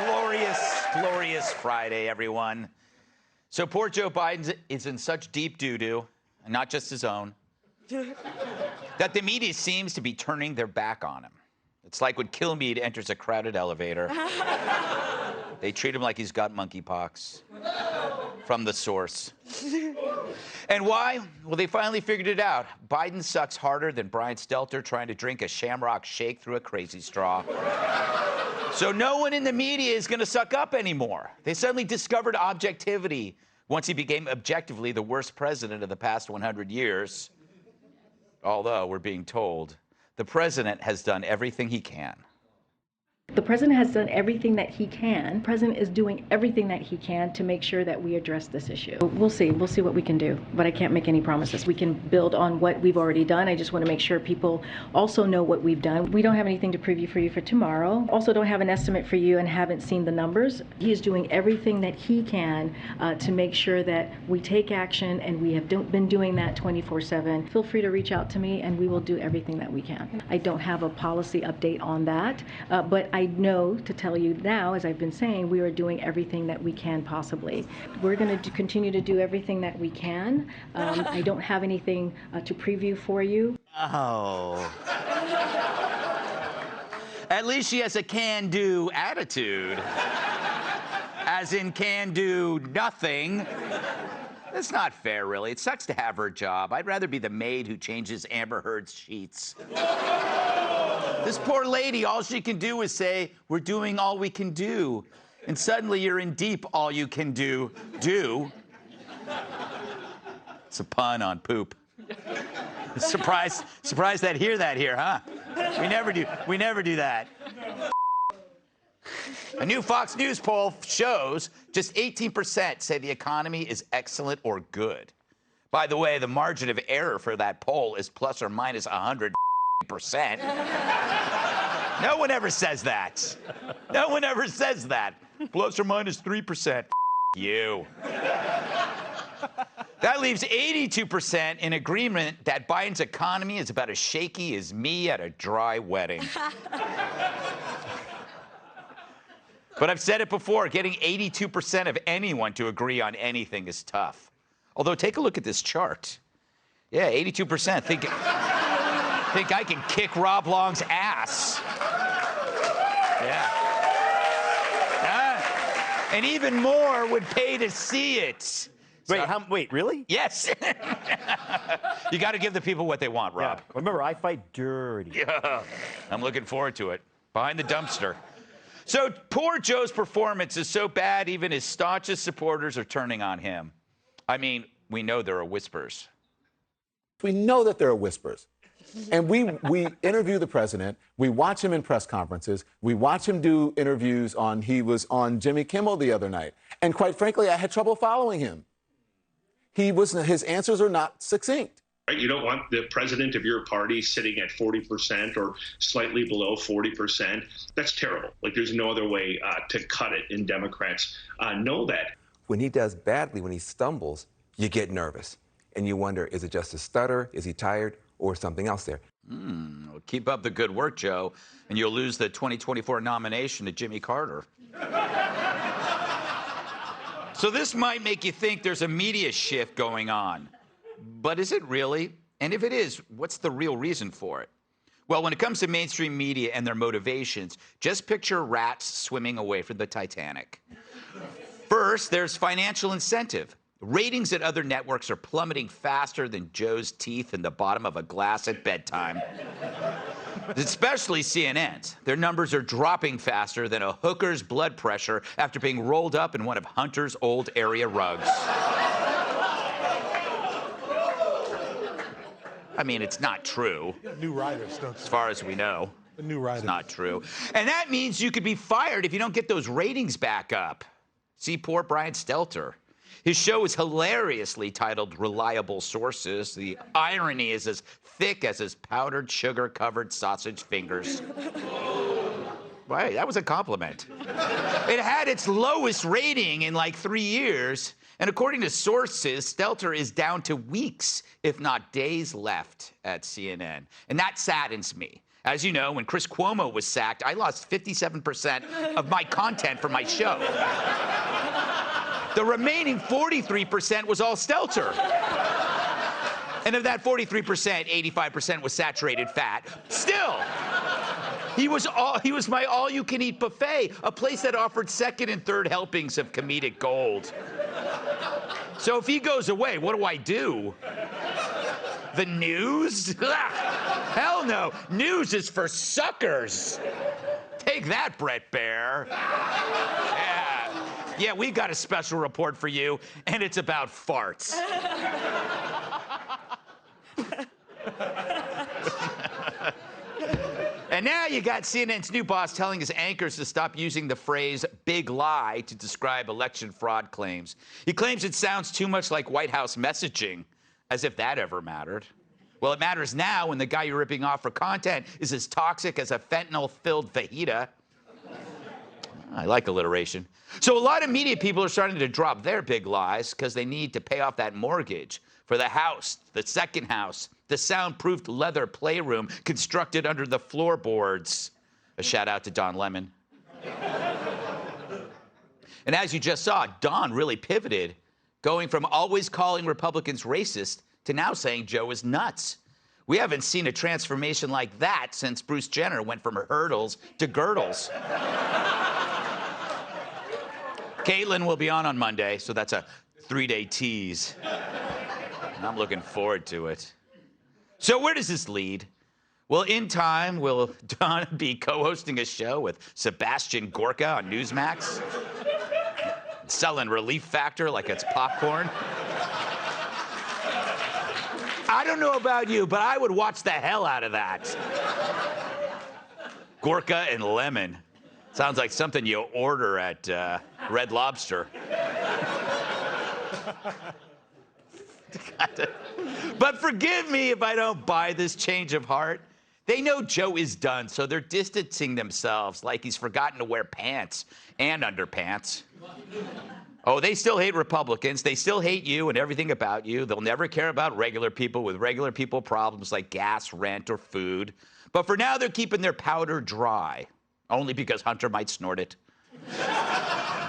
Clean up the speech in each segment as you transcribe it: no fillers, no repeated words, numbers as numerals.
Glorious Friday, everyone. So poor Joe Biden is in such deep doo-doo, and not just his own, that the media seems to be turning their back on him. It's like when Kimmel enters a crowded elevator. They treat him like he's got monkeypox from the source. And why? Well, they finally figured it out. Biden sucks harder than Brian Stelter trying to drink a Shamrock Shake through a crazy straw. So no one in the media is going to suck up anymore. They suddenly discovered objectivity once he became objectively the worst president of the past 100 years. Although we're being told the president has done everything he can. The president has done everything that he can. The president is doing everything that he can to make sure that we address this issue. We'll see what we can do, but I can't make any promises. We can build on what we've already done. I just want to make sure people also know what we've done. We don't have anything to preview for you for tomorrow. Also don't have an estimate for you and haven't seen the numbers. He is doing everything that he can to make sure that we take action, and we have been doing that 24/7. Feel free to reach out to me and we will do everything that we can. I don't have a policy update on that, but I know to tell you now, as I've been saying, we are doing everything that we can possibly. We're going to continue to do everything that we can. I don't have anything to preview for you. Oh. At least she has a can-do attitude. As in can-do nothing. That's not fair, really. It sucks to have her job. I'd rather be the maid who changes Amber Heard's sheets. This poor lady, all she can do is say, we're doing all we can do. And suddenly you're in deep all you can do. It's a pun on poop. Surprised I'd hear that here, huh? We never do that. A new Fox News poll shows just 18% say the economy is excellent or good. By the way, the margin of error for that poll is plus or minus 100%. No one ever says that. No one ever says that. Plus or minus 3%. You. That leaves 82% in agreement that Biden's economy is about as shaky as me at a dry wedding. But I've said it before, getting 82% of anyone to agree on anything is tough. Although, take a look at this chart. Yeah, 82% think I can kick Rob Long's ass. Yeah. And even more would pay to see it. Wait, really? Yes. You got to give the people what they want, Rob. Yeah. Remember, I fight dirty. Yeah. I'm looking forward to it. Behind the dumpster. So poor Joe's performance is so bad, even his staunchest supporters are turning on him. I mean, we know there are whispers. We know that there are whispers. And we interview the president. We watch him in press conferences. We watch him do interviews he was on Jimmy Kimmel the other night. And quite frankly, I had trouble following him. His answers are not succinct. Right? You don't want the president of your party sitting at 40% or slightly below 40%. That's terrible. Like, there's no other way to cut it, and Democrats know that. When he does badly, when he stumbles, you get nervous. And you wonder, is it just a stutter? Is he tired? Or something else there? Well, keep up the good work, Joe, and you'll lose the 2024 nomination to Jimmy Carter. So this might make you think there's a media shift going on. But is it really? And if it is, what's the real reason for it? Well, when it comes to mainstream media and their motivations, just picture rats swimming away from the Titanic. First, there's financial incentive. Ratings at other networks are plummeting faster than Joe's teeth in the bottom of a glass at bedtime. Especially CNN's. Their numbers are dropping faster than a hooker's blood pressure after being rolled up in one of Hunter's old area rugs. I mean, it's not true. New writers, don't you? As far as we know. The new writers. It's not true. And that means you could be fired if you don't get those ratings back up. See poor Brian Stelter. His show is hilariously titled Reliable Sources. The irony is as thick as his powdered sugar-covered sausage fingers. Right, that was a compliment. It had its lowest rating in like 3 years. And according to sources, Stelter is down to weeks, if not days left at CNN. And that saddens me. As you know, when Chris Cuomo was sacked, I lost 57% of my content for my show. The remaining 43% was all Stelter. And of that 43%, 85% was saturated fat. Still, he was my all-you-can-eat buffet, a place that offered second and third helpings of comedic gold. So if he goes away, what do I do? The news? Hell no. News is for suckers. Take that, Brett Baer. Yeah, we got a special report for you, and it's about farts. And now you got CNN's new boss telling his anchors to stop using the phrase big lie to describe election fraud claims. He claims it sounds too much like White House messaging, as if that ever mattered. Well, it matters now when the guy you're ripping off for content is as toxic as a fentanyl-filled fajita. I like alliteration. So a lot of media people are starting to drop their big lies because they need to pay off that mortgage for the house, the second house, the soundproofed leather playroom constructed under the floorboards. A shout out to Don Lemon. And as you just saw, Don really pivoted, going from always calling Republicans racist to now saying Joe is nuts. We haven't seen a transformation like that since Bruce Jenner went from hurdles to girdles. Caitlin will be on Monday, so that's a 3-day tease. And I'm looking forward to it. So where does this lead? Well, in time, will Don be co-hosting a show with Sebastian Gorka on Newsmax? Selling Relief Factor like it's popcorn? I don't know about you, but I would watch the hell out of that. Gorka and lemon. Sounds like something you order at Red Lobster. But forgive me if I don't buy this change of heart. They know Joe is done, so they're distancing themselves like he's forgotten to wear pants and underpants. Oh, they still hate Republicans. They still hate you and everything about you. They'll never care about regular people with regular people problems like gas, rent, or food. But for now, they're keeping their powder dry, only because Hunter might snort it.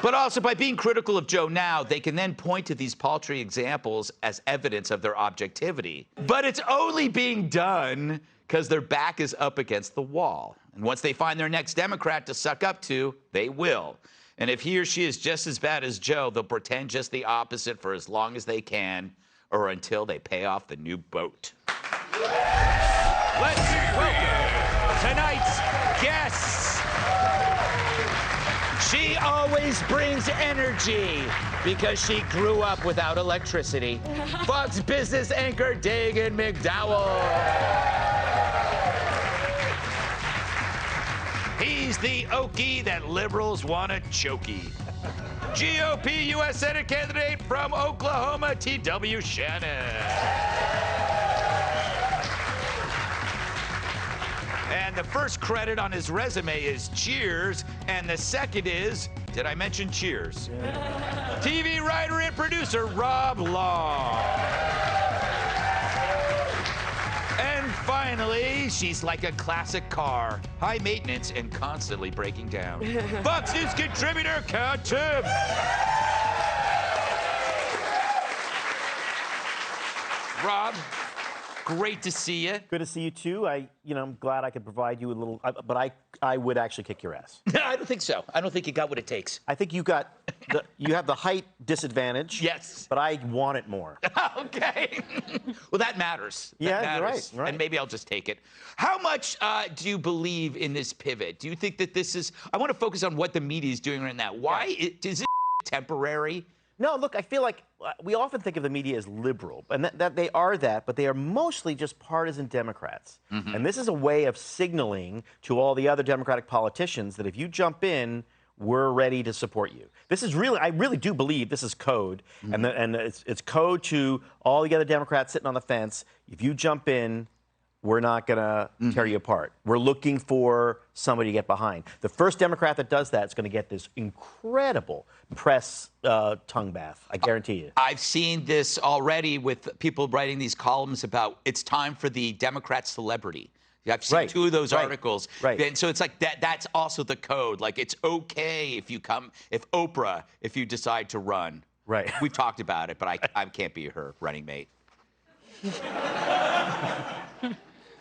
But also, by being critical of Joe now, they can then point to these paltry examples as evidence of their objectivity. But it's only being done because their back is up against the wall. And once they find their next Democrat to suck up to, they will. And if he or she is just as bad as Joe, they'll pretend just the opposite for as long as they can, or until they pay off the new boat. Let's welcome tonight's guests. She always brings energy because she grew up without electricity. Fox business anchor Dagan McDowell. He's the Okie that liberals want to chokey. GOP U.S. Senate candidate from Oklahoma, T.W. Shannon. And the first credit on his resume is Cheers, and the second is, did I mention Cheers? Yeah. TV writer and producer Rob Long. And finally, she's like a classic car, high maintenance and constantly breaking down. Fox News contributor, Kat Tibbs. Rob, great to see you. Good to see you too. I'm glad I could provide you a little, but I would actually kick your ass. I don't think so. I don't think you got what it takes. I think you have the height disadvantage. Yes. But I want it more. Okay. Well, that matters. Yeah, that matters. you're right. And maybe I'll just take it. How much do you believe in this pivot? Do you think that this is? I want to focus on what the media is doing right now. Why is it temporary? No, look, I feel like we often think of the media as liberal, and that they are that, but they are mostly just partisan Democrats. Mm-hmm. And this is a way of signaling to all the other Democratic politicians that if you jump in, we're ready to support you. This is really, I really do believe this is code, mm-hmm. and it's code to all the other Democrats sitting on the fence. If you jump in, we're not going to tear you apart. We're looking for somebody to get behind. The first Democrat that does that is going to get this incredible press tongue bath, I guarantee you. I've seen this already with people writing these columns about it's time for the Democrat celebrity. I've seen Right, 2 of those right, articles. right. And so it's like that's also the code. Like it's okay if you decide to run. Right. We've talked about it, but I can't be her running mate.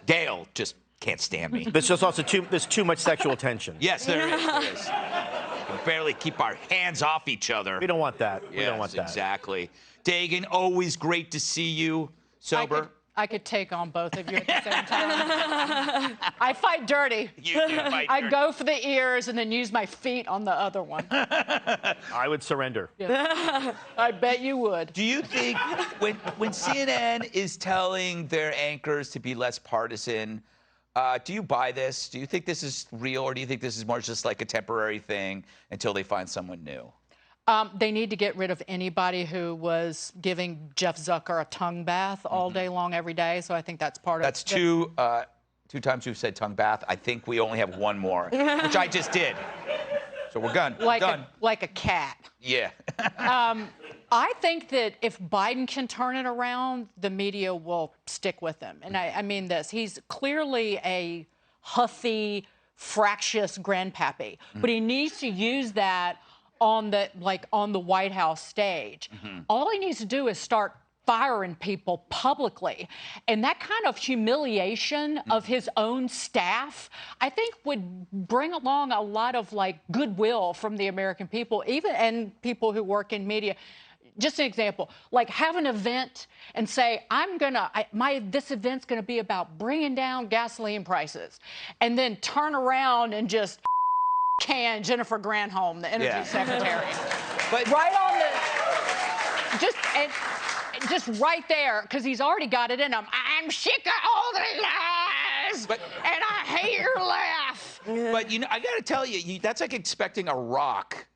Gail just can't stand me. There's just also there's too much sexual tension. Yes, there is. There is. We can barely keep our hands off each other. We don't want that. We don't want that. Exactly. Dagan, always great to see you. Sober. I could take on both of you at the same time. I fight dirty. You fight I dirty. go for the ears and then use my feet on the other one. I would surrender. I bet you would. Do you think when CNN is telling their anchors to be less partisan, do you buy this? Do you think this is real, or do you think this is more just like a temporary thing until they find someone new? They need to get rid of anybody who was giving Jeff Zucker a tongue bath all day long, every day. So I think that's part of it. That's two times you've said tongue bath. I think we only have one more, which I just did. So we're done. Done. Like a cat. Yeah. I think that if Biden can turn it around, the media will stick with him. And I mean this. He's clearly a huffy, fractious grandpappy, but he needs to use that on the White House stage. All he needs to do is start firing people publicly. And that kind of humiliation of his own staff, I think would bring along a lot of goodwill from the American people, and people who work in media. Just an example, have an event and say, this event's gonna be about bringing down gasoline prices, and then turn around and just can Jennifer Granholm, the energy secretary. But right on just right there, because he's already got it in him. I'm sick of all the lies, and I hate your laugh. But I got to tell you, that's like expecting a rock,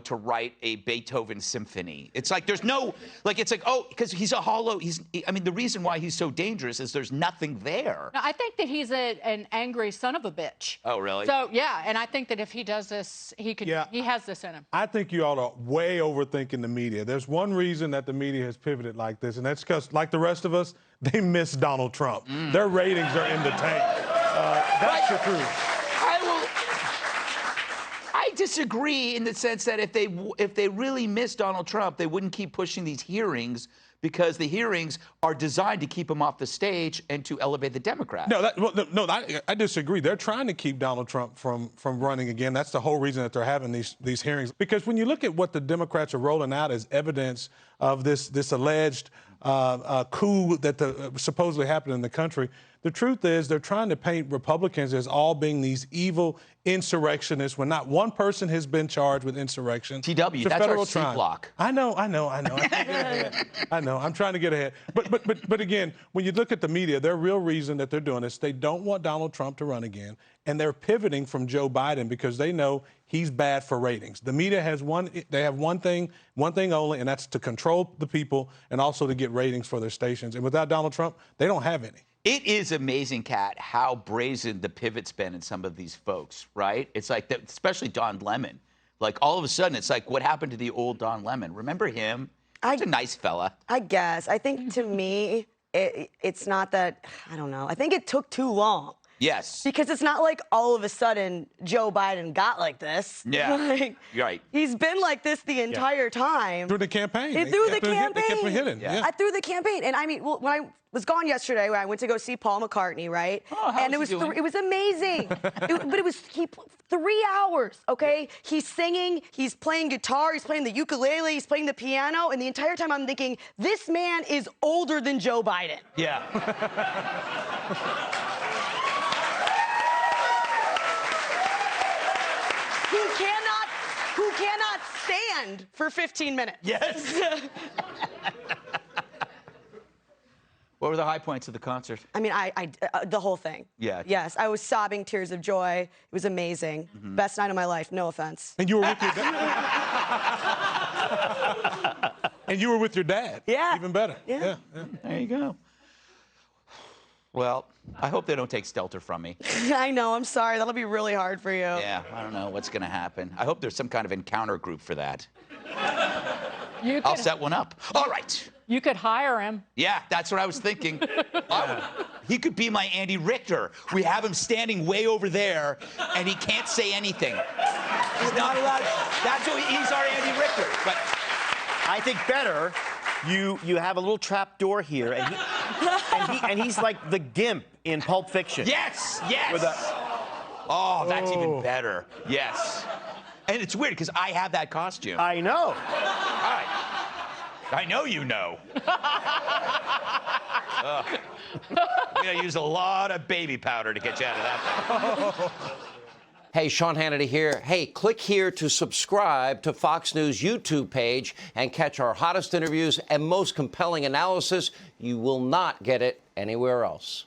to write a Beethoven symphony. It's like there's no, it's like, oh, because he's a hollow. The reason why he's so dangerous is there's nothing there. No, I think that he's an angry son of a bitch. Oh, really? So yeah, and I think that if he does this, he has this in him. I think you ought to way overthinking the media. There's one reason that the media has pivoted like this, and that's because, like the rest of us, they miss Donald Trump. Their ratings are in the tank. That's the truth. I disagree in the sense that if they really miss Donald Trump, they wouldn't keep pushing these hearings, because the hearings are designed to keep him off the stage and to elevate the Democrats. I disagree. They're trying to keep Donald Trump from running again. That's the whole reason that they're having these hearings. Because when you look at what the Democrats are rolling out as evidence of this alleged coup that supposedly happened in the country, the truth is they're trying to paint Republicans as all being these evil insurrectionists when not one person has been charged with insurrection. TW, that's our C block. I know. I'm trying to get ahead. I know. I'm trying to get ahead. But again, when you look at the media, their real reason that they're doing this, they don't want Donald Trump to run again, and they're pivoting from Joe Biden because they know he's bad for ratings. The media has one thing only, and that's to control the people and also to get ratings for their stations. And without Donald Trump, they don't have any. It is amazing, Kat, how brazen the pivot's been in some of these folks, right? It's like, especially Don Lemon. All of a sudden, it's like, what happened to the old Don Lemon? Remember him? He's a nice fella. I guess. I think to me, it's not that, I don't know. I think it took too long. Yes. Because it's not like all of a sudden Joe Biden got like this. Yeah. Right. He's been like this the entire time. Through the campaign. Through the campaign. They kept hitting. Yeah. Through the campaign. And when I was gone yesterday, when I went to go see Paul McCartney, right? Oh, how and it was amazing. But it was 3 hours, okay? He's singing, he's playing guitar, he's playing the ukulele, he's playing the piano, and the entire time I'm thinking, this man is older than Joe Biden. Yeah. Who cannot stand for 15 minutes. Yes. What were the high points of the concert? I mean, the whole thing. Yeah. Yes, I was sobbing tears of joy. It was amazing. Best night of my life, no offense. And you were with your dad. And you were with your dad. Yeah. Even better. Yeah. There you go. Well, I hope they don't take Stelter from me. I know, I'm sorry. That'll be really hard for you. Yeah, I don't know what's going to happen. I hope there's some kind of encounter group for that. I'll set one up. All right. You could hire him. Yeah, that's what I was thinking. He could be my Andy Richter. We have him standing way over there, and he can't say anything. He's not allowed. That's what he's our Andy Richter. But I think better, you have a little trap door here, and he's like the Gimp in Pulp Fiction. yes. Oh, that's even better. Yes. And it's weird because I have that costume. I know. All right. I know you know. We're going to use a lot of baby powder to get you out of that thing. Hey, Sean Hannity here. Hey, click here to subscribe to Fox News YouTube page and catch our hottest interviews and most compelling analysis. You will not get it anywhere else.